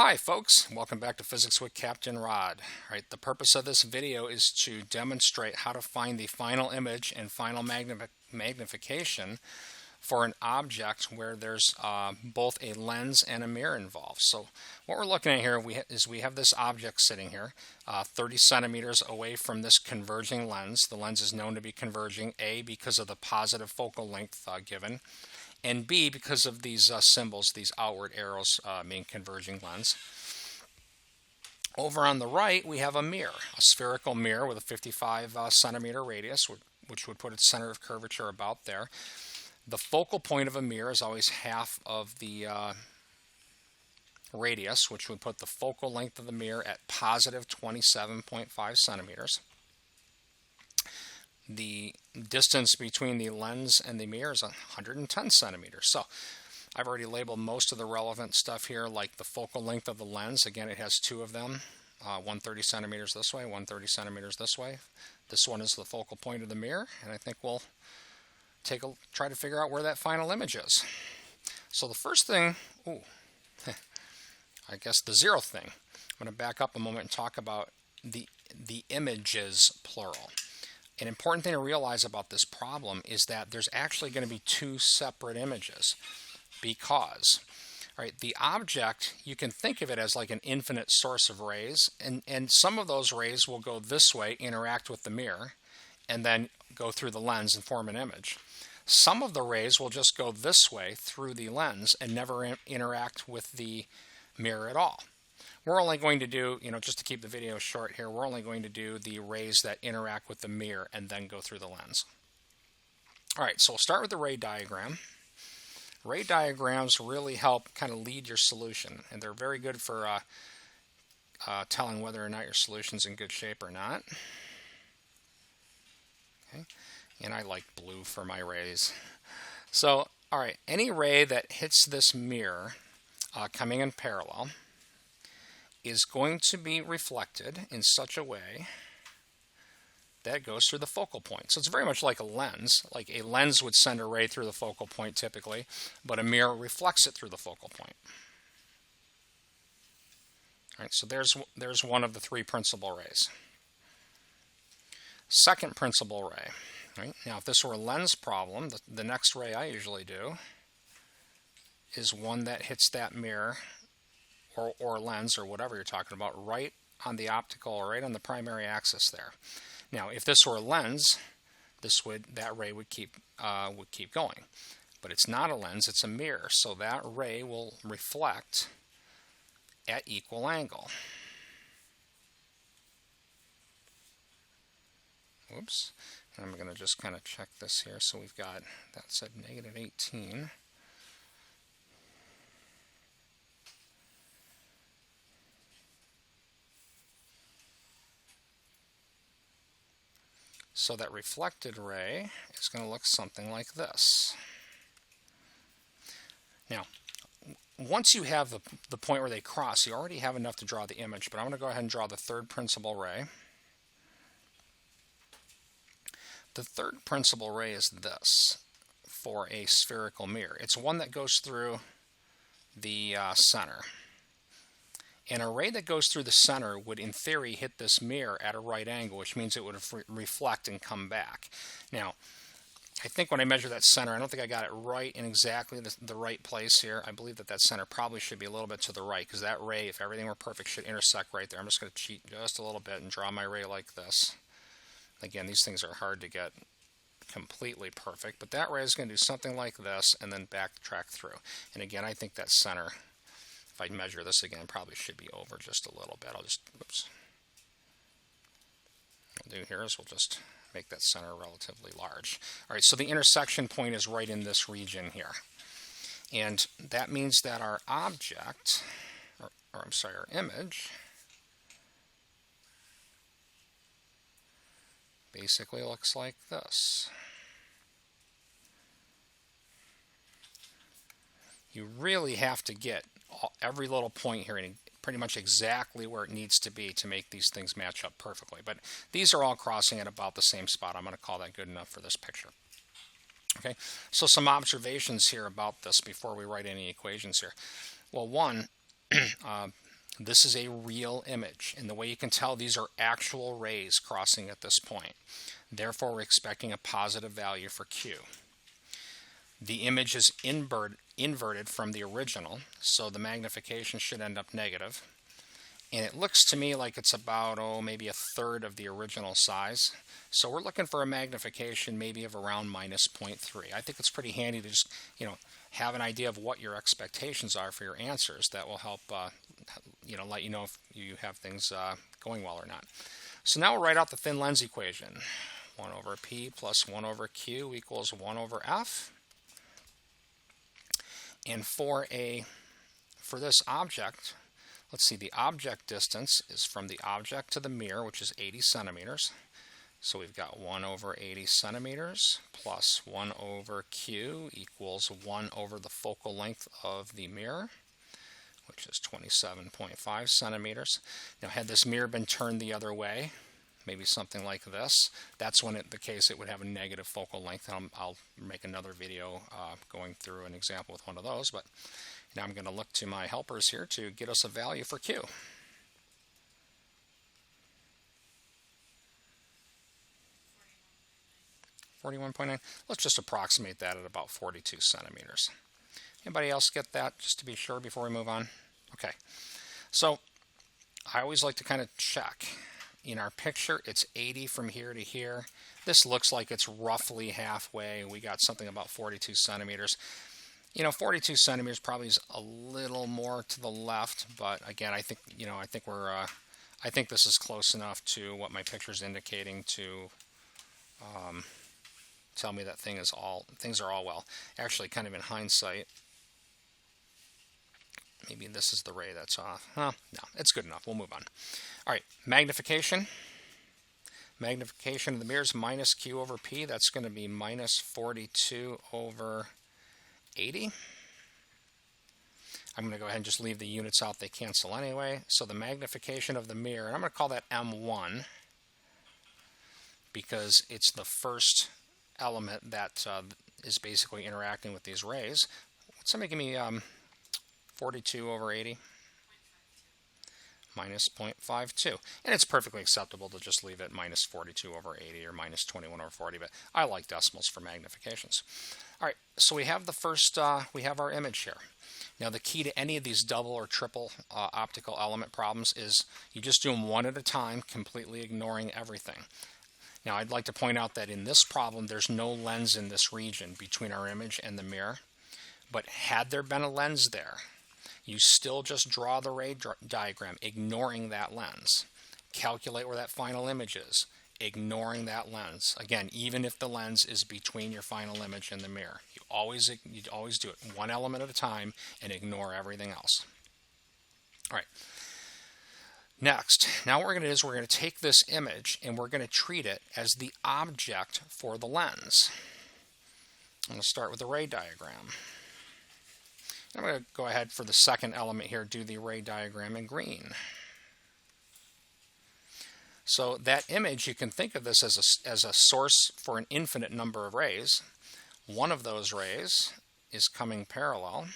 Hi folks, welcome back to Physics with Captain Rod. All right, the purpose of this video is to demonstrate how to find the final image and final magnification for an object where there's both a lens and a mirror involved. So what we're looking at here is we have this object sitting here 30 centimeters away from this converging lens. The lens is known to be converging, A, because of the positive focal length given, and B, because of these symbols, these outward arrows mean converging lens. Over on the right, we have a mirror, a spherical mirror with a 55 centimeter radius, which would put its center of curvature about there. The focal point of a mirror is always half of the radius, which would put the focal length of the mirror at positive 27.5 centimeters. The distance between the lens and the mirror is 110 centimeters. So I've already labeled most of the relevant stuff here, like the focal length of the lens. Again, it has two of them, 130 centimeters this way, 130 centimeters this way. This one is the focal point of the mirror, and I think we'll try to figure out where that final image is. So the first thing, I guess the zero thing. I'm going to back up a moment and talk about the images, plural. An important thing to realize about this problem is that there's actually going to be two separate images because, the object, you can think of it as like an infinite source of rays, and some of those rays will go this way, interact with the mirror, and then go through the lens and form an image. Some of the rays will just go this way through the lens and never interact with the mirror at all. We're only going to do, just to keep the video short here, we're only going to do the rays that interact with the mirror and then go through the lens. All right, so we'll start with the ray diagram. Ray diagrams really help kind of lead your solution, and they're very good for telling whether or not your solution's in good shape or not. Okay, and I like blue for my rays. So, all right, any ray that hits this mirror coming in parallel is going to be reflected in such a way that it goes through the focal point. So it's very much like a lens. Like a lens would send a ray through the focal point typically, but a mirror reflects it through the focal point. All right, so there's one of the three principal rays. Second principal ray. Right? Now, if this were a lens problem, the next ray I usually do is one that hits that mirror or lens or whatever you're talking about right on the optical or right on the primary axis there. Now, if this were a lens, that ray would keep going. But it's not a lens, it's a mirror, so that ray will reflect at equal angle. Oops. And I'm going to just kind of check this here. So we've got, that said negative 18. So that reflected ray is going to look something like this. Now, once you have the point where they cross, you already have enough to draw the image, but I'm going to go ahead and draw the third principal ray. The third principal ray is this for a spherical mirror. It's one that goes through the center. And a ray that goes through the center would, in theory, hit this mirror at a right angle, which means it would reflect and come back. Now, I think when I measure that center, I don't think I got it right in exactly the right place here. I believe that center probably should be a little bit to the right, because that ray, if everything were perfect, should intersect right there. I'm just going to cheat just a little bit and draw my ray like this. Again, these things are hard to get completely perfect, but that ray is going to do something like this and then backtrack through. And again, I think that center, if I measure this again, probably should be over just a little bit. What we'll do here is we'll just make that center relatively large. All right, so the intersection point is right in this region here. And that means that our object, our image, basically looks like this. You really have to get every little point here and pretty much exactly where it needs to be to make these things match up perfectly. But these are all crossing at about the same spot. I'm going to call that good enough for this picture. Okay, so some observations here about this before we write any equations here. Well, one, This is a real image, and the way you can tell, these are actual rays crossing at this point. Therefore, we're expecting a positive value for Q. The image is inverted from the original, so the magnification should end up negative. And it looks to me like it's about, maybe a third of the original size. So we're looking for a magnification maybe of around minus 0.3. I think it's pretty handy to just, have an idea of what your expectations are for your answers. That will help, let you know if you have things going well or not. So now we'll write out the thin lens equation. 1 over P plus 1 over Q equals 1 over F. And for this object, let's see, the object distance is from the object to the mirror, which is 80 centimeters. So we've got 1 over 80 centimeters plus 1 over Q equals 1 over the focal length of the mirror, which is 27.5 centimeters. Now, had this mirror been turned the other way, maybe something like this, that's when it would have a negative focal length. And I'll make another video going through an example with one of those. But now I'm going to look to my helpers here to get us a value for Q. 41.9. Let's just approximate that at about 42 centimeters. Anybody else get that, just to be sure before we move on? Okay. So I always like to kind of check. In our picture, it's 80 from here to here. This looks like it's roughly halfway. We got something about 42 centimeters. 42 centimeters probably is a little more to the left, but again, I think I think this is close enough to what my picture is indicating to tell me that things are all well. Actually, kind of in hindsight, maybe this is the ray that's off. No, it's good enough. We'll move on. All right, magnification. Magnification of the mirror is minus Q over P. That's going to be minus 42 over 80. I'm going to go ahead and just leave the units out. They cancel anyway. So the magnification of the mirror, and I'm going to call that M1 because it's the first element that is basically interacting with these rays. What's that making me 42 over 80? Minus 0.52. And it's perfectly acceptable to just leave it minus 42 over 80 or minus 21 over 40, but I like decimals for magnifications. All right, so we have we have our image here. Now the key to any of these double or triple optical element problems is you just do them one at a time, completely ignoring everything. Now I'd like to point out that in this problem there's no lens in this region between our image and the mirror, but had there been a lens there, you still just draw the ray diagram, ignoring that lens. Calculate where that final image is, ignoring that lens. Again, even if the lens is between your final image and the mirror. You always do it one element at a time and ignore everything else. All right. Next, now what we're going to do is we're going to take this image and we're going to treat it as the object for the lens. I'm going to start with the ray diagram. I'm going to go ahead for the second element here, do the ray diagram in green. So that image, you can think of this as a source for an infinite number of rays. One of those rays is coming parallel,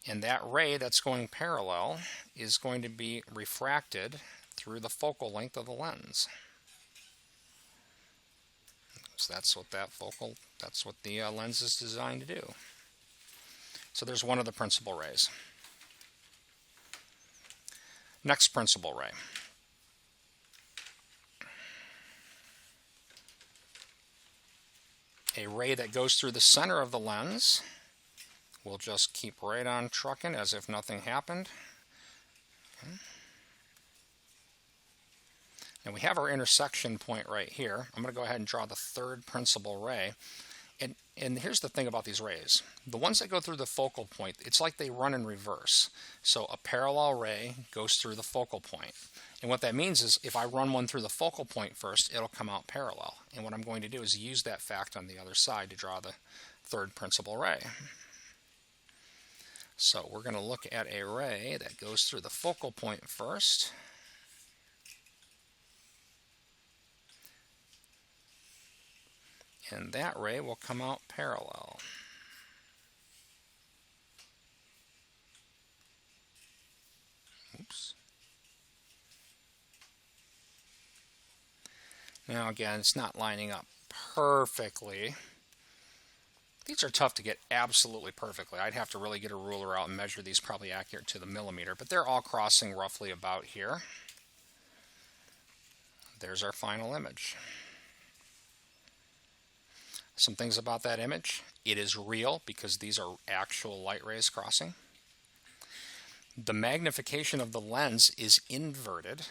and that ray that's going parallel is going to be refracted through the focal length of the lens. So that's what the lens is designed to do. So there's one of the principal rays. Next principal ray. A ray that goes through the center of the lens. We'll just keep right on trucking as if nothing happened. Okay. Now we have our intersection point right here. I'm going to go ahead and draw the third principal ray. And here's the thing about these rays. The ones that go through the focal point, it's like they run in reverse. So a parallel ray goes through the focal point. And what that means is if I run one through the focal point first, it'll come out parallel. And what I'm going to do is use that fact on the other side to draw the third principal ray. So we're going to look at a ray that goes through the focal point first. And that ray will come out parallel. Now again, it's not lining up perfectly. These are tough to get absolutely perfectly. I'd have to really get a ruler out and measure these probably accurate to the millimeter, but they're all crossing roughly about here. There's our final image. Some things about that image. It is real because these are actual light rays crossing. The magnification of the lens is inverted.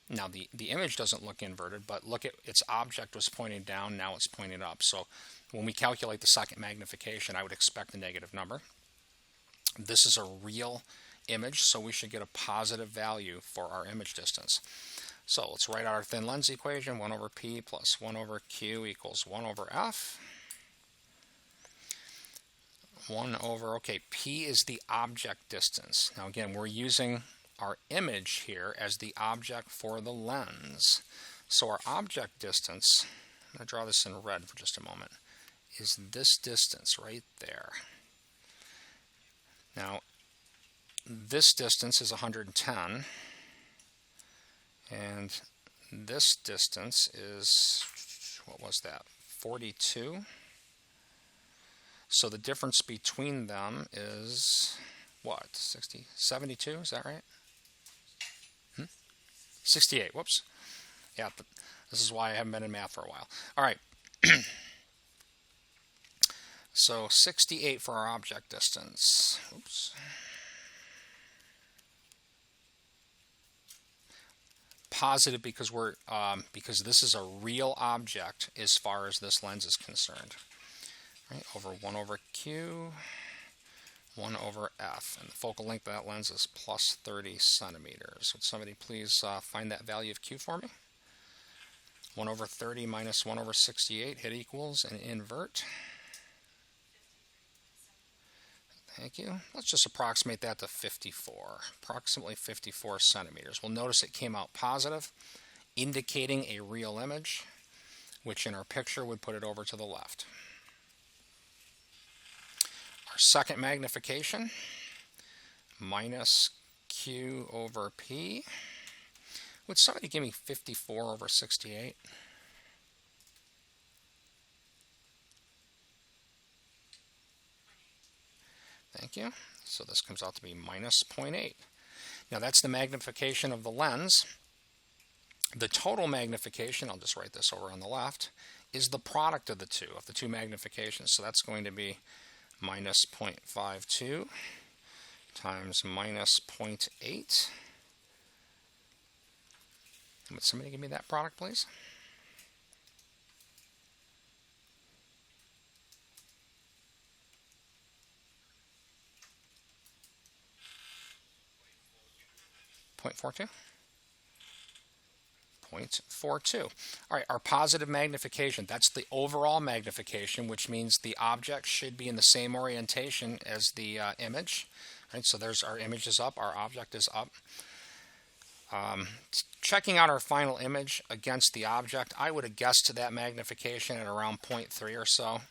Now the image doesn't look inverted, but look at its object was pointing down, now it's pointing up. So when we calculate the second magnification, I would expect a negative number. This is a real image, so we should get a positive value for our image distance. So let's write out our thin lens equation. 1 over P plus 1 over Q equals 1 over F. 1 over, okay, P is the object distance. Now again, we're using our image here as the object for the lens. So our object distance, I'm going to draw this in red for just a moment, is this distance right there. Now, this distance is 110, and this distance is, what was that, 42? So the difference between them is, what, 72, is that right? 68, whoops. Yeah, but this is why I haven't been in math for a while. All right. So 68 for our object distance. Oops. Positive because because this is a real object as far as this lens is concerned. Right, over 1 over Q, 1 over F, and the focal length of that lens is plus 30 centimeters. Would somebody please find that value of Q for me? 1 over 30 minus 1 over 68, hit equals, and invert. Thank you. Let's just approximate that to 54, approximately 54 centimeters. We'll notice it came out positive, indicating a real image, which in our picture would put it over to the left. Our second magnification, minus Q over P. Would somebody give me 54 over 68? Thank you. So this comes out to be minus 0.8. Now that's the magnification of the lens. The total magnification, I'll just write this over on the left, is the product of the two magnifications. So that's going to be minus 0.52 times minus 0.8. Would somebody give me that product, please? .42? 0.42. All right, our positive magnification, that's the overall magnification, which means the object should be in the same orientation as the image. Right, so there's our image is up, our object is up. Checking out our final image against the object, I would have guessed to that magnification at around 0.3 or so.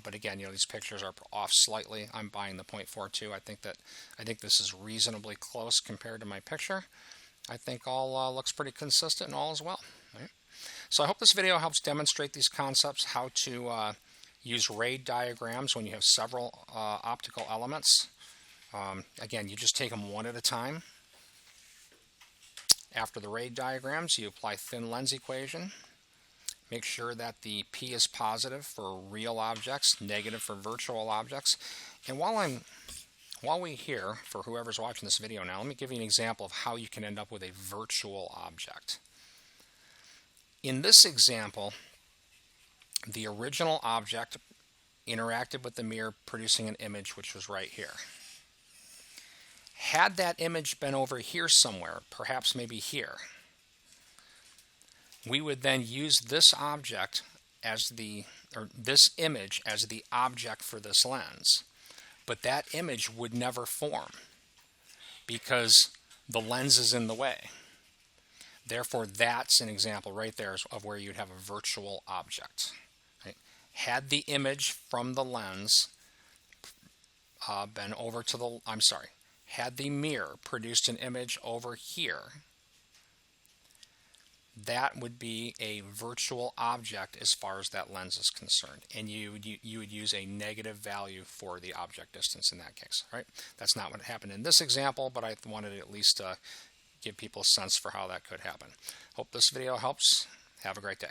But again, these pictures are off slightly. I'm buying the 0.42. I think this is reasonably close compared to my picture. I think all looks pretty consistent and all is well. Right? So I hope this video helps demonstrate these concepts, how to use ray diagrams when you have several optical elements. Again, you just take them one at a time. After the ray diagrams, you apply thin lens equation. Make sure that the P is positive for real objects, negative for virtual objects. And while we're here, for whoever's watching this video now, let me give you an example of how you can end up with a virtual object. In this example, the original object interacted with the mirror, producing an image which was right here. Had that image been over here somewhere, perhaps maybe here, we would then use this object as this image as the object for this lens. But that image would never form because the lens is in the way. Therefore, that's an example right there of where you'd have a virtual object. Right? Had the image from the lens been over to the, had the mirror produced an image over here, that would be a virtual object as far as that lens is concerned, and you would use a negative value for the object distance in that case, right? That's not what happened in this example, but I wanted to at least give people a sense for how that could happen. Hope this video helps. Have a great day.